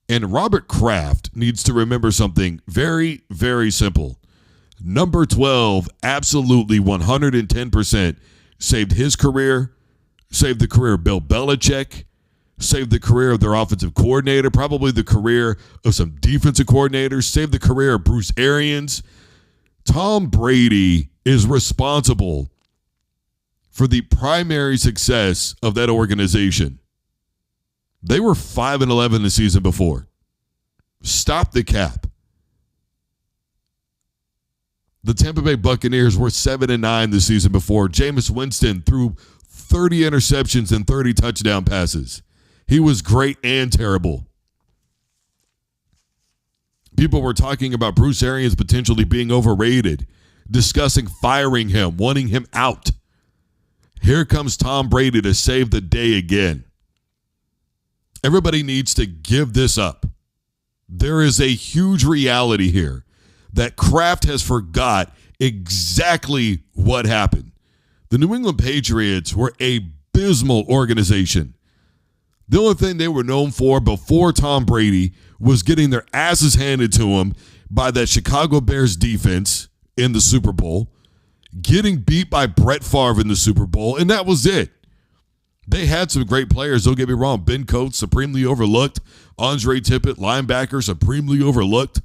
And Robert Kraft needs to remember something very, very simple. Number 12, absolutely 110% saved his career, saved the career of Bill Belichick, saved the career of their offensive coordinator, probably the career of some defensive coordinators, saved the career of Bruce Arians. Tom Brady is responsible for the primary success of that organization. They were 5-11 the season before. Stop the cap. The Tampa Bay Buccaneers were 7-9 the season before. Jameis Winston threw 30 interceptions and 30 touchdown passes. He was great and terrible. People were talking about Bruce Arians potentially being overrated, discussing firing him, wanting him out. Here comes Tom Brady to save the day again. Everybody needs to give this up. There is a huge reality here that Kraft has forgot exactly what happened. The New England Patriots were a abysmal organization. The only thing they were known for before Tom Brady was getting their asses handed to them by that Chicago Bears defense in the Super Bowl, getting beat by Brett Favre in the Super Bowl, and that was it. They had some great players, don't get me wrong. Ben Coates, supremely overlooked. Andre Tippett, linebacker, supremely overlooked.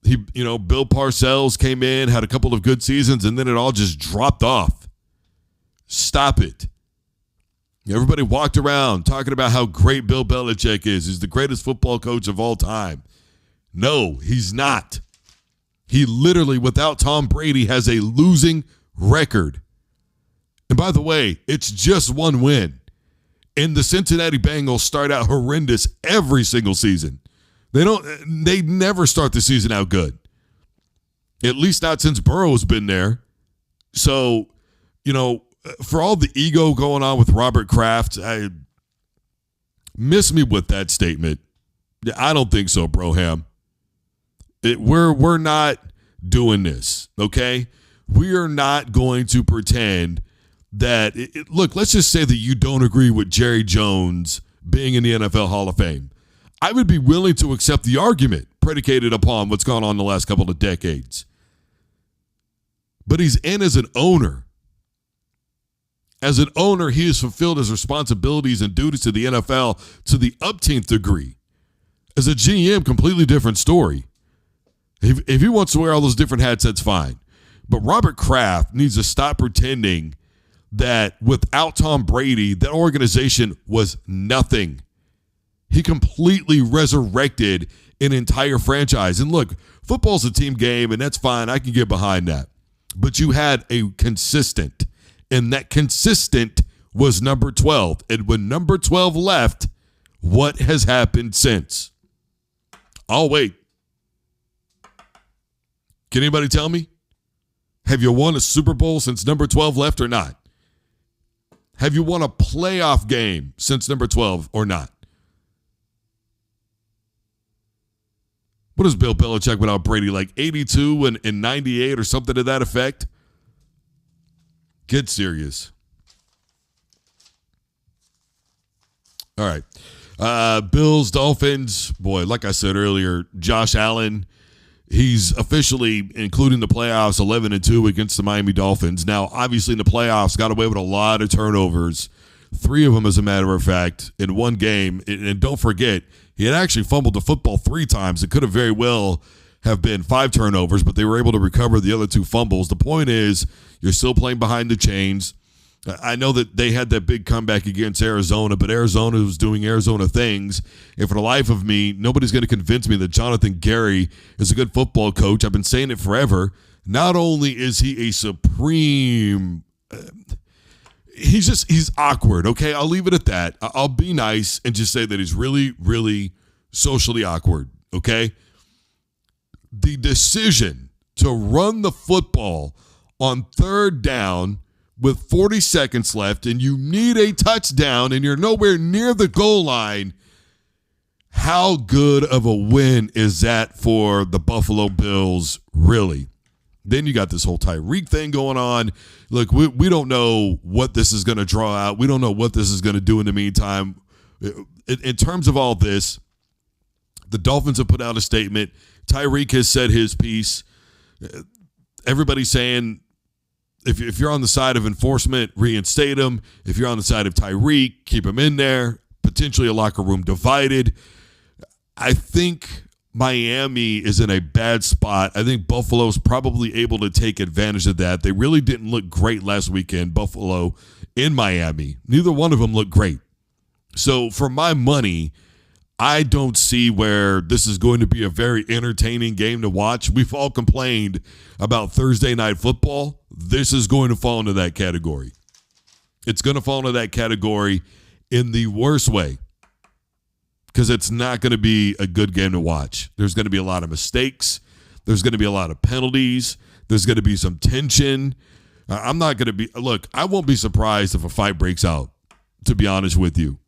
Bill Parcells came in, had a couple of good seasons, and then it all just dropped off. Stop it. Everybody walked around talking about how great Bill Belichick is. He's the greatest football coach of all time. No, he's not. He literally, without Tom Brady, has a losing record. And by the way, it's just one win. And the Cincinnati Bengals start out horrendous every single season. They never start the season out good. At least not since Burrow's been there. So, for all the ego going on with Robert Kraft, I miss me with that statement. I don't think so, Broham. We're not doing this, okay? We are not going to pretend that look, let's just say that you don't agree with Jerry Jones being in the NFL Hall of Fame. I would be willing to accept the argument predicated upon what's gone on the last couple of decades. But he's in as an owner. As an owner, he has fulfilled his responsibilities and duties to the NFL to the upteenth degree. As a GM, completely different story. If he wants to wear all those different hats, that's fine. But Robert Kraft needs to stop pretending that without Tom Brady, that organization was nothing. He completely resurrected an entire franchise. And look, football's a team game, and that's fine. I can get behind that. But you had a consistent, and that consistent was number 12. And when number 12 left, what has happened since? I'll wait. Can anybody tell me? Have you won a Super Bowl since number 12 left or not? Have you won a playoff game since number 12 or not? What is Bill Belichick without Brady? Like 82 and 98 or something to that effect? Get serious. All right. Bills, Dolphins. Boy, like I said earlier, Josh Allen, he's officially, including the playoffs, 11-2 against the Miami Dolphins. Now, obviously, in the playoffs, got away with a lot of turnovers. 3 of them, as a matter of fact, in one game. And don't forget, he had actually fumbled the football 3 times. It could have very well have been 5 turnovers, but they were able to recover the other 2 fumbles. The point is, you're still playing behind the chains. I know that they had that big comeback against Arizona, but Arizona was doing Arizona things. And for the life of me, nobody's going to convince me that Jonathan Gary is a good football coach. I've been saying it forever. Not only is he a supreme, he's awkward, okay? I'll leave it at that. I'll be nice and just say that he's really, really socially awkward, okay? The decision to run the football on 3rd down with 40 seconds left and you need a touchdown and you're nowhere near the goal line, how good of a win is that for the Buffalo Bills, really? Then you got this whole Tyreek thing going on. Look, we don't know what this is going to draw out. We don't know what this is going to do in the meantime. In terms of all this, the Dolphins have put out a statement. Tyreek has said his piece. Everybody's saying, if you're on the side of enforcement, reinstate him. If you're on the side of Tyreek, keep him in there. Potentially a locker room divided. I think Miami is in a bad spot. I think Buffalo's probably able to take advantage of that. They really didn't look great last weekend, Buffalo in Miami. Neither one of them looked great. So for my money, I don't see where this is going to be a very entertaining game to watch. We've all complained about Thursday night football. This is going to fall into that category. It's going to fall into that category in the worst way because it's not going to be a good game to watch. There's going to be a lot of mistakes. There's going to be a lot of penalties. There's going to be some tension. I'm not going to be – look, I won't be surprised if a fight breaks out, to be honest with you.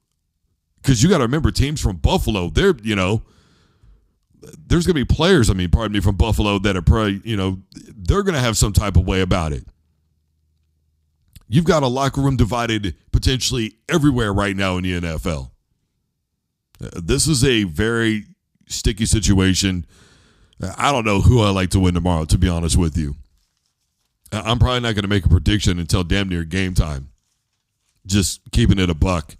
Because you got to remember, teams from Buffalo, they're, there's going to be players, from Buffalo that are probably, they're going to have some type of way about it. You've got a locker room divided potentially everywhere right now in the NFL. This is a very sticky situation. I don't know who I like to win tomorrow, to be honest with you. I'm probably not going to make a prediction until damn near game time. Just keeping it a buck.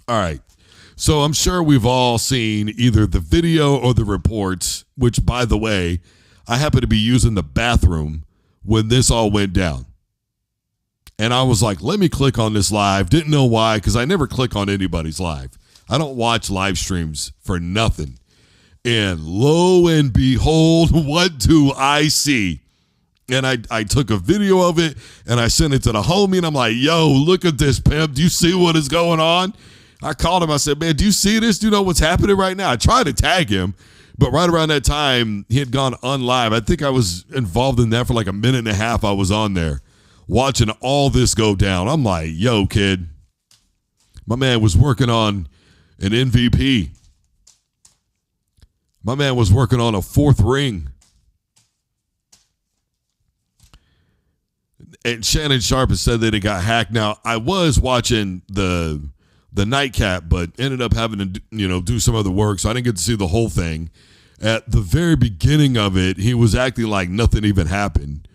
All right. So I'm sure we've all seen either the video or the reports, which, by the way, I happened to be using the bathroom when this all went down. And I was like, let me click on this live. Didn't know why, because I never click on anybody's live. I don't watch live streams for nothing. And lo and behold, what do I see? And I took a video of it, and I sent it to the homie, and I'm like, yo, look at this, pimp. Do you see what is going on? I called him. I said, man, do you see this? Do you know what's happening right now? I tried to tag him, but right around that time, he had gone unlive. I think I was involved in that for like a minute and a half. I was on there watching all this go down. I'm like, yo, kid, my man was working on an MVP. My man was working on a 4th ring. And Shannon Sharp has said that it got hacked. Now, I was watching the nightcap, but ended up having to, do some other work, so I didn't get to see the whole thing. At the very beginning of it, he was acting like nothing even happened,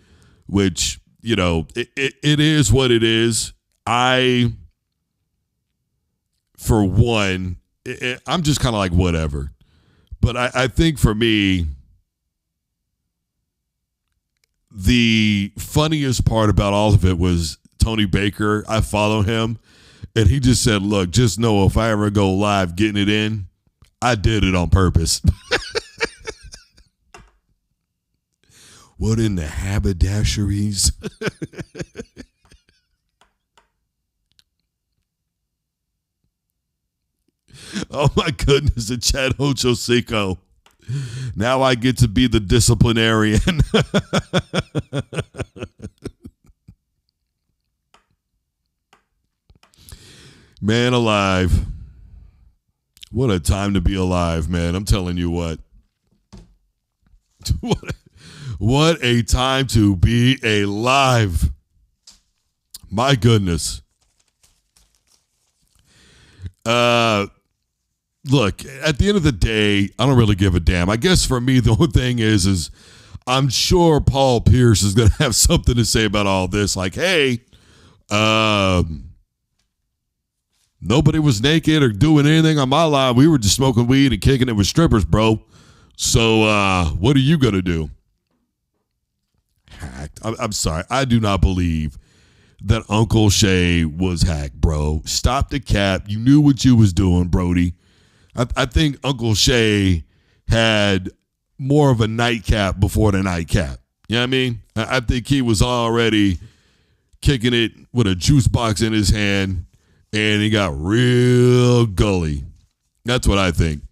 which, it is what it is. For one, I'm just kind of like, whatever. But I think for me, the funniest part about all of it was Tony Baker. I follow him, and he just said, look, just know if I ever go live getting it in, I did it on purpose. What in the haberdasheries? Oh, my goodness, the Chad Ochocinco. Now I get to be the disciplinarian. Man alive. What a time to be alive, man. I'm telling you what. What a time to be alive. My goodness. Look, at the end of the day, I don't really give a damn. I guess for me, the only thing is I'm sure Paul Pierce is going to have something to say about all this. Like, hey, nobody was naked or doing anything on my live. We were just smoking weed and kicking it with strippers, bro. So what are you going to do? Hacked. I'm sorry. I do not believe that Uncle Shay was hacked, bro. Stop the cap. You knew what you was doing, Brody. I think Uncle Shay had more of a nightcap before the nightcap. You know what I mean? I think he was already kicking it with a juice box in his hand, and he got real gully. That's what I think.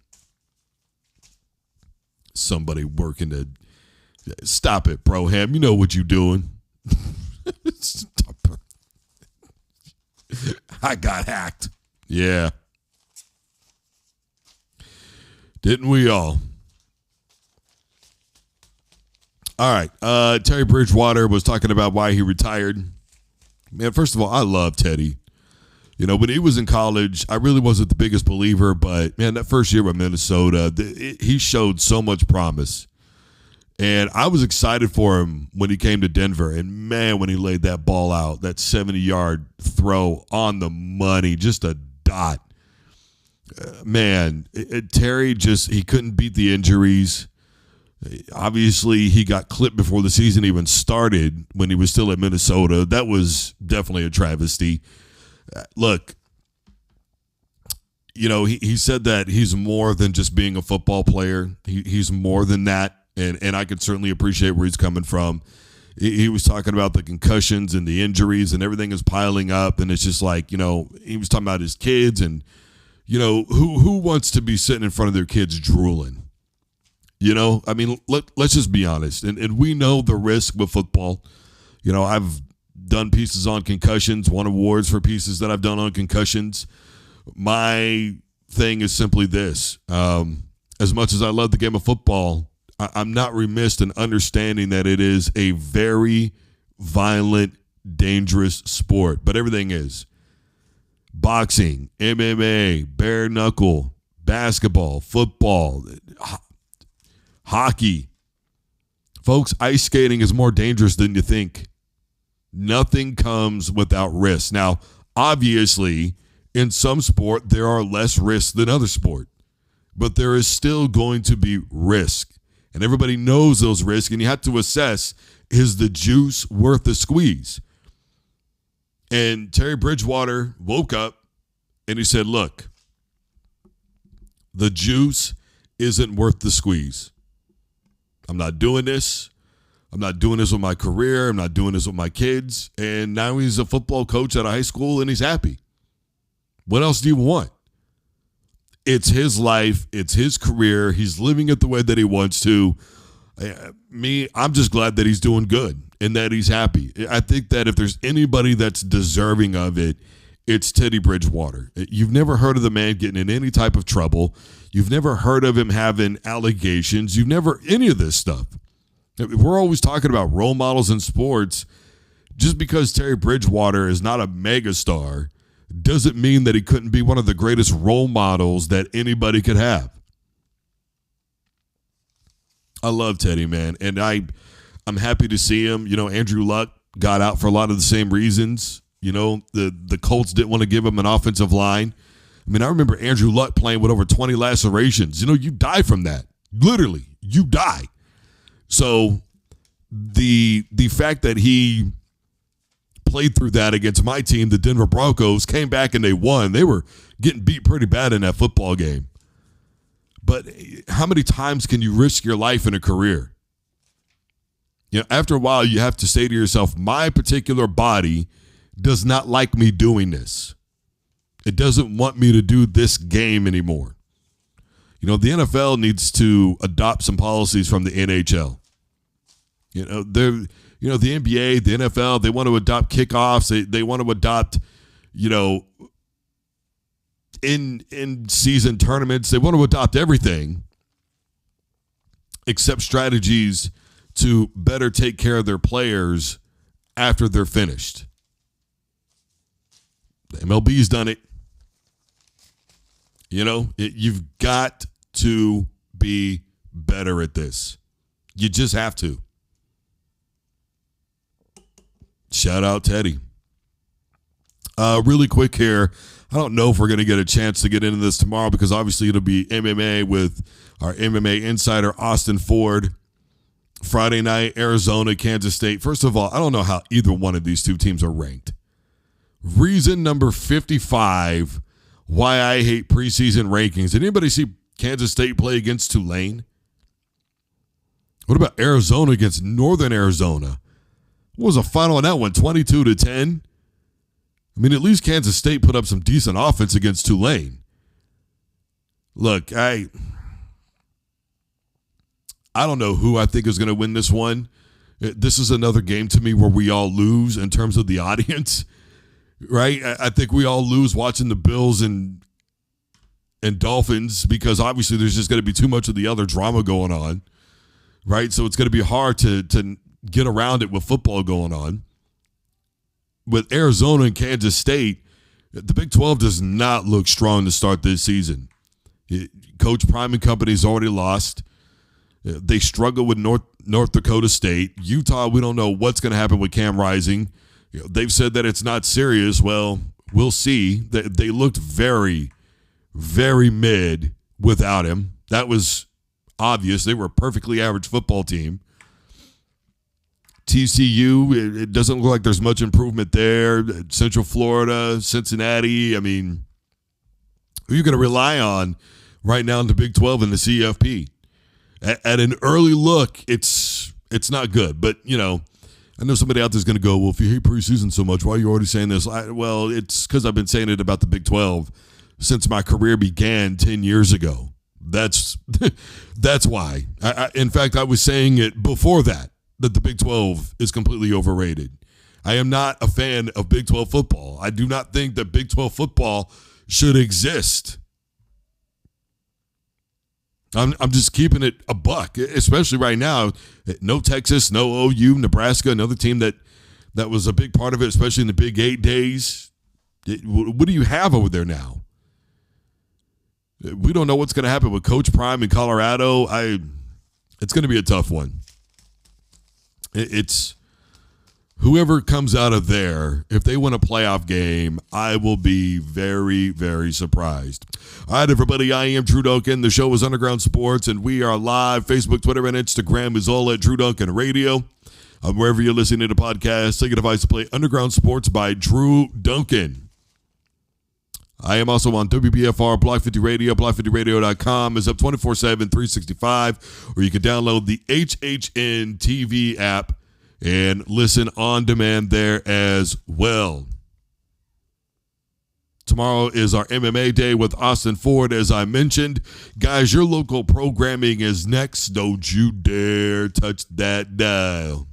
Somebody working to stop it, Pro Ham. You know what you doing. Stop it. I got hacked. Yeah. Didn't we all? All right. Terry Bridgewater was talking about why he retired. Man, first of all, I love Teddy. When he was in college, I really wasn't the biggest believer, but, man, that first year with Minnesota, he showed so much promise. And I was excited for him when he came to Denver. And, man, when he laid that ball out, that 70-yard throw on the money, just a dot. Man, Terry he couldn't beat the injuries. Obviously, he got clipped before the season even started when he was still at Minnesota. That was definitely a travesty. Look, he said that he's more than just being a football player. He's more than that, and I could certainly appreciate where he's coming from. He was talking about the concussions and the injuries, and everything is piling up, and it's just like, he was talking about his kids, and who wants to be sitting in front of their kids drooling? I mean, let's just be honest. And we know the risk with football. I've done pieces on concussions, won awards for pieces that I've done on concussions. My thing is simply this. As much as I love the game of football, I'm not remiss in understanding that it is a very violent dangerous sport, but everything is. Boxing, MMA, bare knuckle, basketball, football, hockey. Folks, ice skating is more dangerous than you think. Nothing comes without risk. Now, obviously, in some sport, there are less risks than other sport, but there is still going to be risk. And everybody knows those risks, and you have to assess, is the juice worth the squeeze? And Terry Bridgewater woke up and he said, look, the juice isn't worth the squeeze. I'm not doing this. I'm not doing this with my career. I'm not doing this with my kids. And now he's a football coach at a high school and he's happy. What else do you want? It's his life. It's his career. He's living it the way that he wants to. I'm just glad that he's doing good and that he's happy. I think that if there's anybody that's deserving of it, it's Teddy Bridgewater. You've never heard of the man getting in any type of trouble. You've never heard of him having allegations. You've never any of this stuff. We're always talking about role models in sports. Just because Terry Bridgewater is not a megastar doesn't mean that he couldn't be one of the greatest role models that anybody could have. I love Teddy, man, and I'm happy to see him. You know, Andrew Luck got out for a lot of the same reasons. You know, the Colts didn't want to give him an offensive line. I mean, I remember Andrew Luck playing with over 20 lacerations. You know, you die from that. Literally, you die. So the fact that he played through that against my team, the Denver Broncos, came back and they won. They were getting beat pretty bad in that football game. But how many times can you risk your life in a career? You know, after a while, you have to say to yourself, my particular body does not like me doing this. It doesn't want me to do this game anymore. You know, the NFL needs to adopt some policies from the NHL. You know, the NBA, the NFL, they want to adopt kickoffs. They want to adopt, you know, in season tournaments. They want to adopt everything except strategies to better take care of their players after they're finished. The MLB's done it. You know, you've got to be better at this. You just have to. Shout out Teddy. Really quick here. I don't know if we're going to get a chance to get into this tomorrow because obviously it'll be MMA with our MMA insider, Austin Ford. Friday night, Arizona, Kansas State. First of all, I don't know how either one of these two teams are ranked. Reason number 55 why I hate preseason rankings. Did anybody see Kansas State play against Tulane? What about Arizona against Northern Arizona? What was the final on that one? 22-10? I mean, at least Kansas State put up some decent offense against Tulane. Look, I don't know who I think is going to win this one. This is another game to me where we all lose in terms of the audience, right? I think we all lose watching the Bills and Dolphins because obviously there's just going to be too much of the other drama going on, right? So it's going to be hard to get around it with football going on. With Arizona and Kansas State, the Big 12 does not look strong to start this season. Coach Prime and company's already lost. They struggle with North Dakota State. Utah, we don't know what's going to happen with Cam Rising. They've said that it's not serious. Well, we'll see. They looked very, very mid without him. That was obvious. They were a perfectly average football team. TCU, it doesn't look like there's much improvement there. Central Florida, Cincinnati. I mean, who are you going to rely on right now in the Big 12 and the CFP? At an early look, it's not good. But, you know, I know somebody out there is going to go, well, if you hate preseason so much, why are you already saying this? Well, it's because I've been saying it about the Big 12 since my career began 10 years ago. That's why. In fact, I was saying it before that the Big 12 is completely overrated. I am not a fan of Big 12 football. I do not think that Big 12 football should exist. I'm just keeping it a buck, especially right now. No Texas, no OU, Nebraska, another team that that was a big part of it, especially in the Big 8 days. What do you have over there now? We don't know what's going to happen with Coach Prime in Colorado. It's going to be a tough one. It's whoever comes out of there, if they win a playoff game, I will be very, very surprised. All right, everybody, I am Drew Duncan. The show is Underground Sports, and we are live. Facebook, Twitter, and Instagram is all at Drew Duncan Radio. Wherever you're listening to the podcast, take a device to play Underground Sports by Drew Duncan. I am also on WBFR, Block 50 Radio. Block50radio.com is up 24/7, 365, or you can download the HHN TV app and listen on demand there as well. Tomorrow is our MMA day with Austin Ford, as I mentioned. Guys, your local programming is next. Don't you dare touch that dial.